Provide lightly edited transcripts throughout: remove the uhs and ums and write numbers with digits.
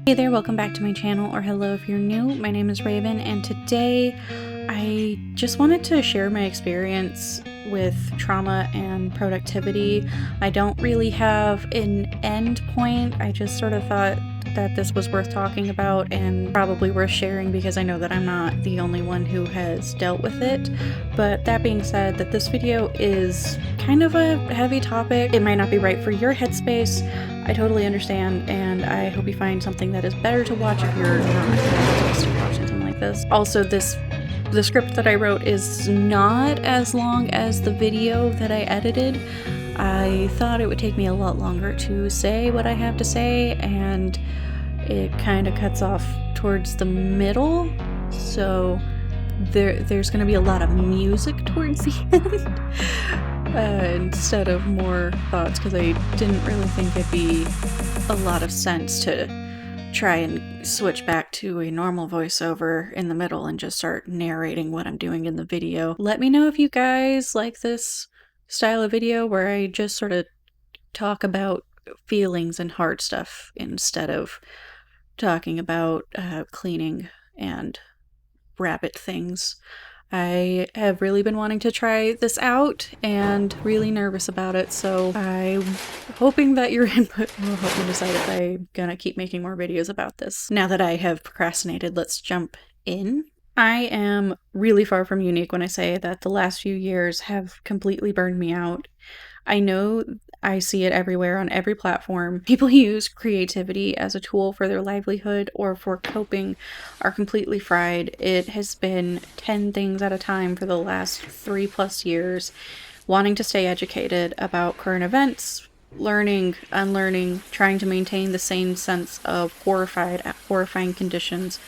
Hey there, welcome back to my channel, or hello if you're new. My name is Raven, and today I just wanted to share my experience with trauma and productivity. I don't really have an end point. I just sort of thought that this was worth talking about and probably worth sharing because I know that I'm not the only one who has dealt with it. But that being said, that this video is kind of a heavy topic. It might not be right for your headspace. I totally understand, and I hope you find something that is better to watch if you're not supposed to watch something like this. Also, the script that I wrote is not as long as the video that I edited. I thought it would take me a lot longer to say what I have to say, and it kind of cuts off towards the middle, so there's going to be a lot of music towards the end instead of more thoughts, because I didn't really think it'd be a lot of sense to try and switch back to a normal voiceover in the middle and just start narrating what I'm doing in the video. Let me know if you guys like this style of video where I just sort of talk about feelings and hard stuff instead of talking about cleaning and rabbit things. I have really been wanting to try this out and really nervous about it, so I'm hoping that your input will help me decide if I'm gonna keep making more videos about this. Now that I have procrastinated, let's jump in. I am really far from unique when I say that the last few years have completely burned me out. I know I see it everywhere on every platform. People who use creativity as a tool for their livelihood or for coping are completely fried. It has been 10 things at a time for the last 3+ years, wanting to stay educated about current events, learning, unlearning, trying to maintain the same sense of horrifying conditions,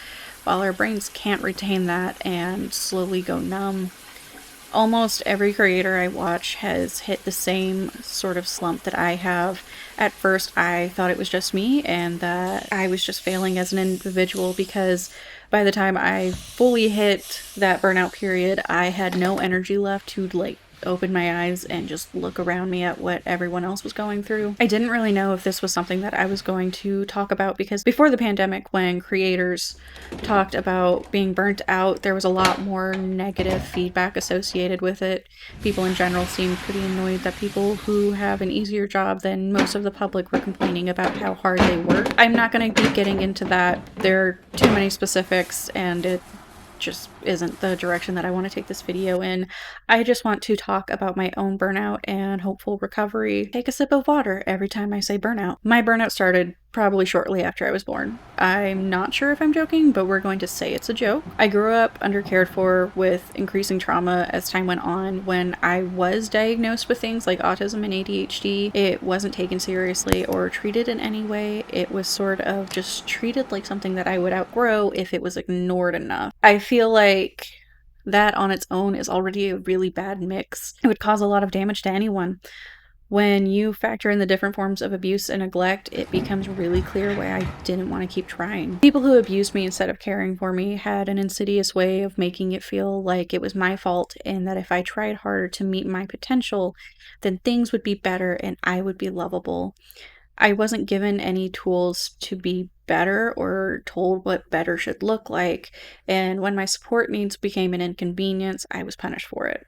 while our brains can't retain that and slowly go numb. Almost every creator I watch has hit the same sort of slump that I have. At first, I thought it was just me and that I was just failing as an individual, because by the time I fully hit that burnout period, I had no energy left to open my eyes and just look around me at what everyone else was going through. I didn't really know if this was something that I was going to talk about, because before the pandemic, when creators talked about being burnt out, there was a lot more negative feedback associated with it. People in general seemed pretty annoyed that people who have an easier job than most of the public were complaining about how hard they work. I'm not going to be getting into that. There are too many specifics, and it just isn't the direction that I want to take this video in. I just want to talk about my own burnout and hopeful recovery. Take a sip of water every time I say burnout. My burnout started probably shortly after I was born. I'm not sure if I'm joking, but we're going to say it's a joke. I grew up undercared for with increasing trauma as time went on. When I was diagnosed with things like autism and ADHD, it wasn't taken seriously or treated in any way. It was sort of just treated like something that I would outgrow if it was ignored enough. I feel like that on its own is already a really bad mix. It would cause a lot of damage to anyone. When you factor in the different forms of abuse and neglect, it becomes really clear why I didn't want to keep trying. People who abused me instead of caring for me had an insidious way of making it feel like it was my fault, and that if I tried harder to meet my potential, then things would be better and I would be lovable. I wasn't given any tools to be better or told what better should look like, and when my support needs became an inconvenience, I was punished for it.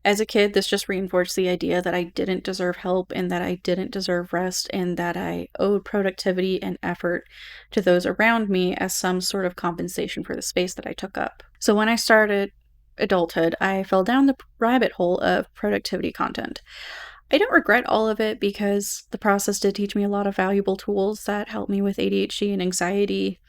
As a kid, this just reinforced the idea that I didn't deserve help, and that I didn't deserve rest, and that I owed productivity and effort to those around me as some sort of compensation for the space that I took up. So when I started adulthood, I fell down the rabbit hole of productivity content. I don't regret all of it, because the process did teach me a lot of valuable tools that helped me with ADHD and anxiety,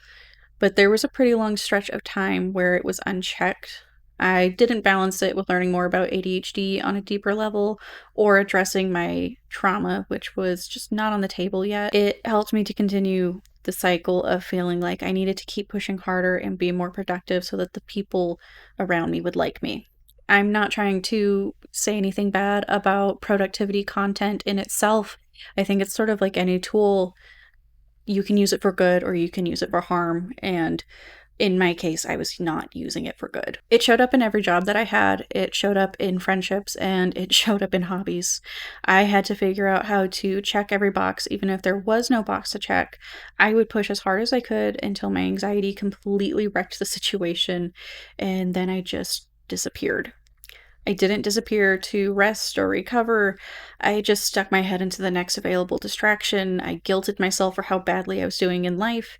but there was a pretty long stretch of time where it was unchecked. I didn't balance it with learning more about ADHD on a deeper level or addressing my trauma, which was just not on the table yet. It helped me to continue the cycle of feeling like I needed to keep pushing harder and be more productive so that the people around me would like me. I'm not trying to say anything bad about productivity content in itself. I think it's sort of like any tool. You can use it for good or you can use it for harm, and In my case, I was not using it for good. It showed up in every job that I had. It showed up in friendships, and it showed up in hobbies. I had to figure out how to check every box, even if there was no box to check. I would push as hard as I could until my anxiety completely wrecked the situation, and then I just disappeared. I didn't disappear to rest or recover. I just stuck my head into the next available distraction. I guilted myself for how badly I was doing in life.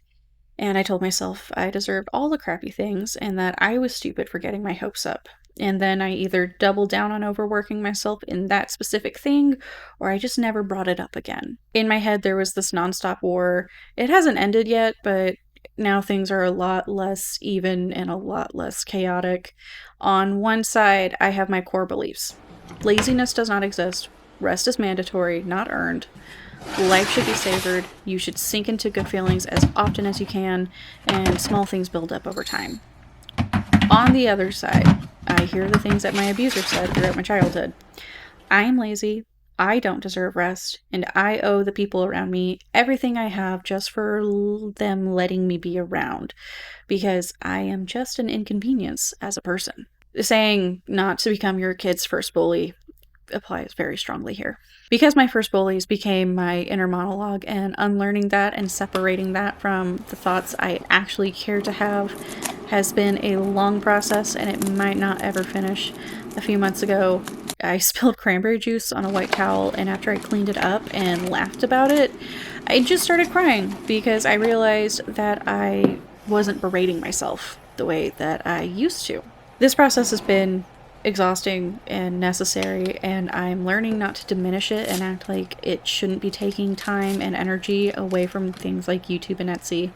And I told myself I deserved all the crappy things and that I was stupid for getting my hopes up. And then I either doubled down on overworking myself in that specific thing, or I just never brought it up again. In my head, there was this nonstop war. It hasn't ended yet, but now things are a lot less even and a lot less chaotic. On one side, I have my core beliefs. Laziness does not exist. Rest is mandatory, not earned. Life should be savored. You should sink into good feelings as often as you can, and small things build up over time. On the other side, I hear the things that my abuser said throughout my childhood. I am lazy, I don't deserve rest, and I owe the people around me everything I have just for them letting me be around, because I am just an inconvenience as a person. Saying not to become your kid's first bully applies very strongly here. Because my first bullies became my inner monologue, and unlearning that and separating that from the thoughts I actually care to have has been a long process, and it might not ever finish. A few months ago, I spilled cranberry juice on a white towel, and after I cleaned it up and laughed about it, I just started crying because I realized that I wasn't berating myself the way that I used to. This process has been exhausting and necessary, and I'm learning not to diminish it and act like it shouldn't be taking time and energy away from things like YouTube and Etsy.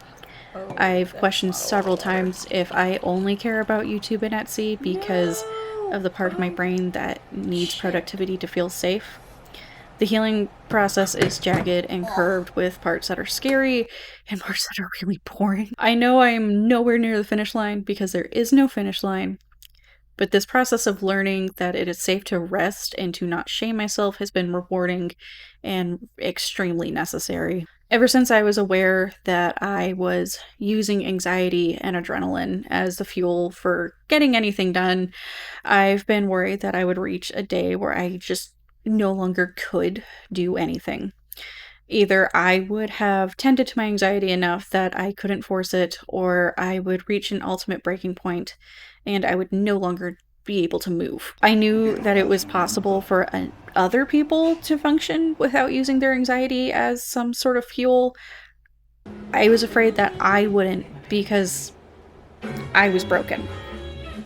I've questioned several times if I only care about YouTube and Etsy because of the part of my brain that needs productivity to feel safe. The healing process is jagged and curved with parts that are scary and parts that are really boring. I know I am nowhere near the finish line because there is no finish line. But this process of learning that it is safe to rest and to not shame myself has been rewarding and extremely necessary. Ever since I was aware that I was using anxiety and adrenaline as the fuel for getting anything done, I've been worried that I would reach a day where I just no longer could do anything. Either I would have tended to my anxiety enough that I couldn't force it, or I would reach an ultimate breaking point and I would no longer be able to move. I knew that it was possible for other people to function without using their anxiety as some sort of fuel. I was afraid that I wouldn't because I was broken.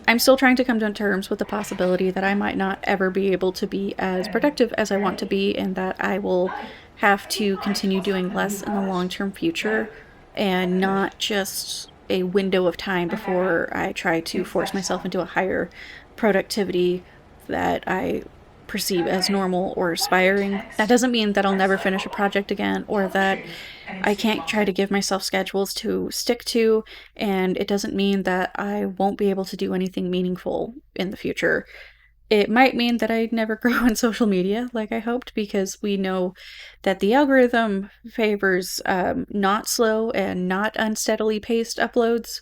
I'm still trying to come to terms with the possibility that I might not ever be able to be as productive as I want to be, and that I will have to continue doing less in the long-term future and not just a window of time before I try to force myself into a higher productivity that I perceive as normal or aspiring. That doesn't mean that I'll never finish a project again, or that I can't try to give myself schedules to stick to, and it doesn't mean that I won't be able to do anything meaningful in the future. It might mean that I never grow on social media like I hoped, because we know that the algorithm favors not slow and not unsteadily paced uploads.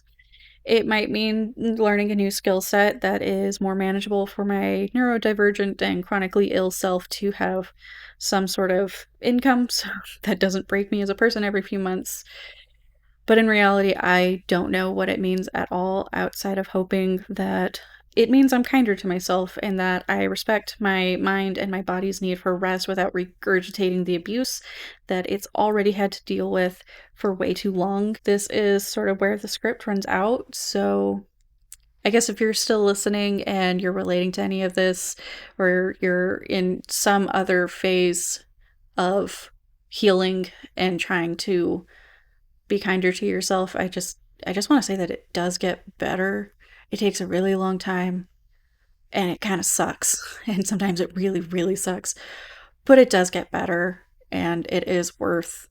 It might mean learning a new skill set that is more manageable for my neurodivergent and chronically ill self to have some sort of income so that doesn't break me as a person every few months. But in reality, I don't know what it means at all outside of hoping that it means I'm kinder to myself and that I respect my mind and my body's need for rest without regurgitating the abuse that it's already had to deal with for way too long. This is sort of where the script runs out. So I guess if you're still listening and you're relating to any of this, or you're in some other phase of healing and trying to be kinder to yourself, I just want to say that it does get better. It takes a really long time and it kind of sucks. And sometimes it really, really sucks. But it does get better and it is worth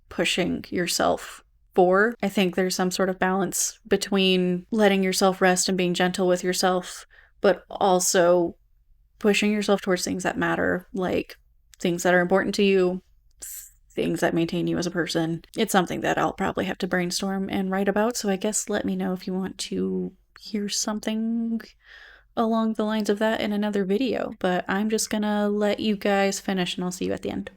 pushing yourself for. I think there's some sort of balance between letting yourself rest and being gentle with yourself, but also pushing yourself towards things that matter, like things that are important to you, things that maintain you as a person. It's something that I'll probably have to brainstorm and write about, so I guess let me know if you want to hear something along the lines of that in another video. But I'm just gonna let you guys finish and I'll see you at the end.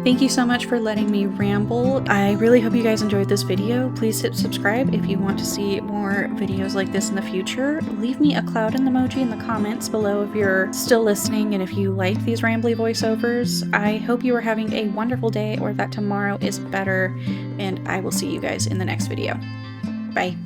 Thank you so much for letting me ramble. I really hope you guys enjoyed this video. Please hit subscribe if you want to see more videos like this in the future. Leave me a cloud and emoji in the comments below if you're still listening and if you like these rambly voiceovers. I hope you are having a wonderful day or that tomorrow is better, and I will see you guys in the next video. Bye.